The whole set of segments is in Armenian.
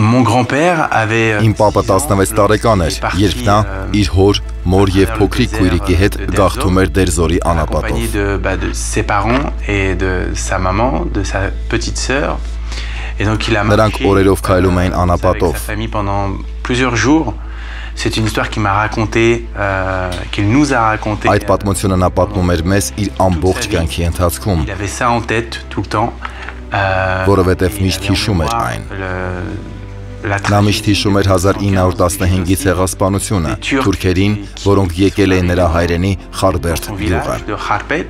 Mon grand-père avait Իմ պապը 16 տարեկան էր, երբ նա իր հոր, մոր եւ փոքրիկ քույրիկի հետ գաղթում էր Դերզորի անապատով։ de ses parents et de sa maman, de sa petite sœur. Et donc il a Նրանք օրերով քայլում էին avec sa անապատով։ famille pendant plusieurs jours. C'est une histoire qu'il m'a racontée, qu'il nous a racontée. Այդ պատմությունը նա պատմում էր մեզ իր ամբողջ կյանքի ընթացքում, Il avait ça en tête tout le temps. որովհետև միշտ հիշում էր այն։ Նա միշտ հիշում էր 1915-ից ցեղասպանությունը, թուրքերին, որոնք եկել էին նրա հայրենի Խարբերդ գյուղը։ De Kharpet,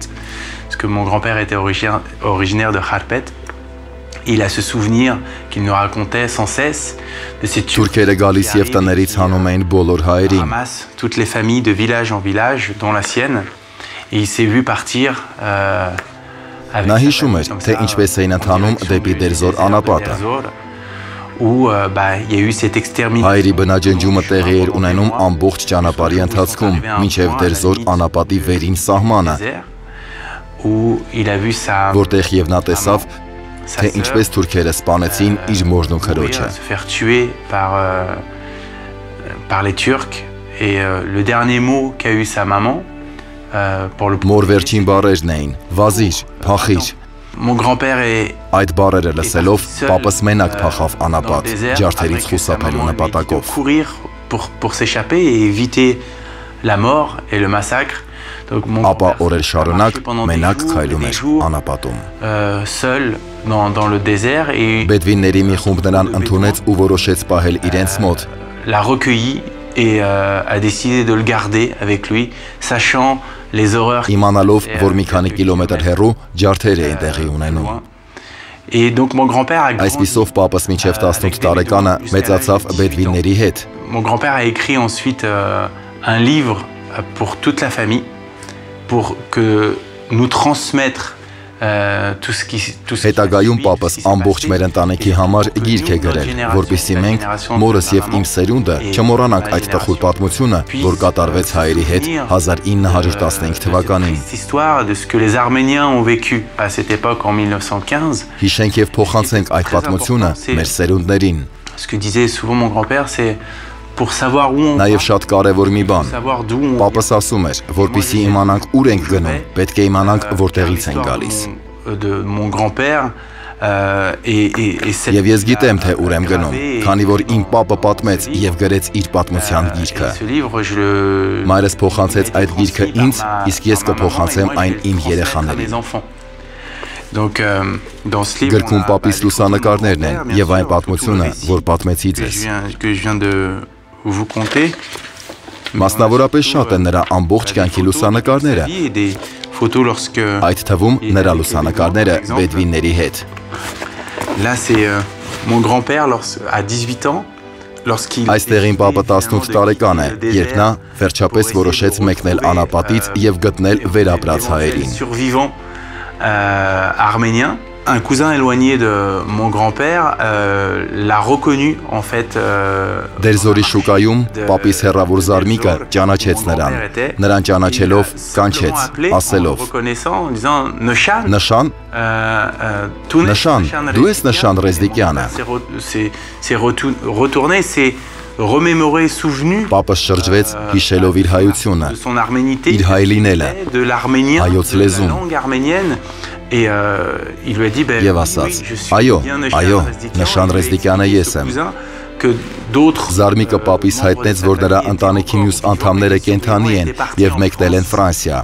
parce que mon grand-père était originaire de Kharpet. Il a ce souvenir qu'il nous racontait sans cesse de ces Թուրքերը գալիս եւ տներից հանում էին բոլոր հայերին։ ramasse toutes les familles de village en village, dont la sienne, et il s'est vu partir avec Նա sa հիշում famille էր, comme թե ça, ինչպես էին ընթանում դեպի Դերզոր անապատը։ où il y a eu cette extermination. Հայերի բնաջնջումը տեղի էր ունենում ամբողջ ճանապարհի ընթացքում, մինչև Դերզոր անապատի վերին սահմանը, Où il a vu sa որտեղ եւ նա տեսավ, թե ինչպես թուրքերը սպանեցին իր մորն ու քրոջը։ se faire tuer par les Turcs. Et le dernier mot qu'a eu sa maman pour le Մոր վերջին բառերն էին՝ վազիր, փախիր։ Mon grand-père est Այդ բառերը լսելով, պապս մենակ փախավ անապատ, ջարդերից խուսափելու նպատակով։ courir pour s'échapper et éviter la mort et le massacre. Donc mon Ապա grand-père օրեր շարունակ pendant des մենակ jours et քայլում des էր jours, անապատում։ seul dans le désert, et Բեդվինների մի խումբ նրան ընդունեց ու որոշեց պահել իրենց մոտ։ l'a recueilli et a décidé de le garder avec lui, sachant les horreurs Իմանալով, որ մի քանի կիլոմետր հեռու ջարդեր էին տեղի ունենում։ Et donc mon grand-père a Այսպիսով պապս մինչև 18 տարեկանը մեծացավ Բեդվինների հետ։ Mon grand-père a écrit ensuite un livre pour toute la famille, pour que nous transmettre tout ce qui Հետագայում պապս ամբողջ մեր ընտանիքի համար գիրք է գրել, որպեսզի մենք, մորս եւ իմ սերունդը, չմոռանանք այդ տխուր պատմությունը, որ կատարվեց հայերի հետ 1915 թվականին։ Cette histoire de ce que les Arméniens ont vécu à cette époque en 1915. Հիշենք եւ փոխանցենք այդ պատմությունը մեր սերունդներին։ Ce que disait souvent mon grand-père, c'est pour savoir où on va, Նաեւ շատ կարեւոր մի bան։ savoir d'où on Պապս ասում էր, որպեսզի իմանանք ուր ենք գնում, պետք է իմանանք որտեղից ենք l'histoire գալիս։ de mon grand-père et cette Եվ ես գիտեմ, թե ուր եմ գնում, քանի որ իմ պապը պատմեց եւ գրեց իր պատմության գիրքը։ ce livre je le Մայրս փոխանցեց այդ գիրքը ինձ, իսկ ես կփոխանցեմ այն իմ երեխաներին։ mes enfants. Donc dans ce livre Գրքում պապիս լուսանկարներն են եւ այն պատմությունը, որ պատմեցի ձեզ։ que je viens de vous conter. Մասնավորապես շատ են նրա ամբողջ կյանքի լուսանկարները, Et des photos lorsque այդ թվում նրա լուսանկարները Բեդվինների հետ։ là c'est mon grand-père à 18 ans lorsqu'il Այստեղ իմ պապը 18 տարեկան է, երբ նա վերջապես որոշեց մեկնել անապատից եւ գտնել վերապրած հայերին։ survivant arménien. Un cousin éloigné de mon grand-père l'a reconnu en fait. Դերզորի շուկայում պապիս հեռավոր զարմիկը ճանաչեց նրան։ Նրան ճանաչելով կանչեց, ասելով. reconnaissant en disant Nëshan, Նշան, Նշան, դու ես Նշան Ռեզդիկյանը։ C'est retourné, c'est remémoré, souvenu Պապը շրջվեց հիշելով իր հայությունը, de son arménité, իր հայ լինելը, de l'arménien, հայոց de la լեզուն։ langue arménienne. Et il lui a dit, Եվ ասաց. Այո, Նշան Ռեզդիկյանը ես եմ։ que d'autres Զարմիկը պապիս հայտնեց, որ նրա ընտանիքի մյուս անդամները կենդանի են եւ մեկնել են Ֆրանսիա։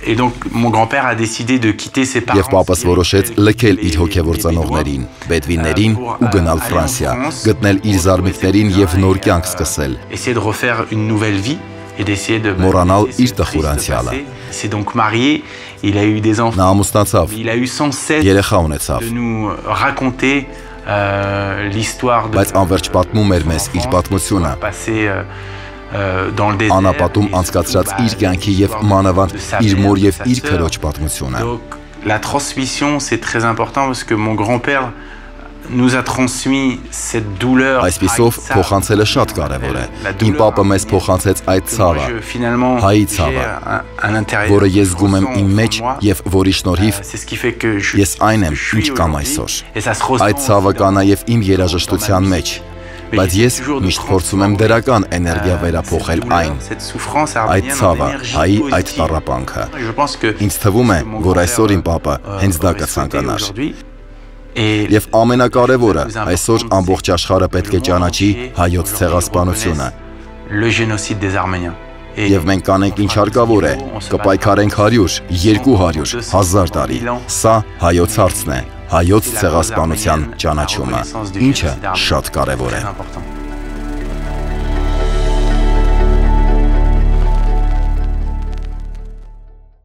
et donc mon grand-père a décidé de quitter ses parents. Եվ պապս որոշեց լքել իր հոգևոր ծնողներին, Բեդվիններին ու գնալ Ֆրանսիա, գտնել իր զարմիկներին եւ նոր կյանք սկսել։ Essayer de refaire une nouvelle vie et d'essayer de Մոռանալ իր տխուր անցյալը։ Il s'est donc marié, il a eu des enfants. Նա ամուսնացավ, Il a eu sans cesse երեխա ունեցավ, de nous raconter l'histoire de բայց անverջ պատմում էր մեզ իր պատմությունը, passer dans le désert. անապատում անցկացրած իր կյանքի եւ մանավանդ իր մոր եւ իր քրոջ պատմությունը։ Donc la transmission c'est très important parce que mon grand-père nous a transmis cette douleur. Այսպիսով փոխանցելը շատ կարևոր է։ Իմ պապը մեզ փոխանցեց այդ ցավը, հայի ցավը, որը ես զգում եմ իմ մեջ եւ որի շնորհիվ ես այն եմ, ինչ կամ այսօր։ Այդ ցավը կա նաեւ իմ երաժշտության մեջ, բայց ես միշտ փորձում եմ դրական էներգիա վերափոխել այն։ Այդ ցավը, հայի այդ տառապանքը։ Ինձ թվում է, որ այսօր իմ պապը հենց դա կցանկանար։ Եվ ամենակարևորը, այսօր ամբողջ աշխարհը պետք է ճանաչի հայոց ցեղասպանությունը։ Եվ մենք կանենք ինչ հարկավոր է, կպայքարենք 100, 200, 1000 տարի։ Սա հայոց հարցն է, հայոց ցեղասպանության ճանաչումը, ինչը շատ կարևոր է։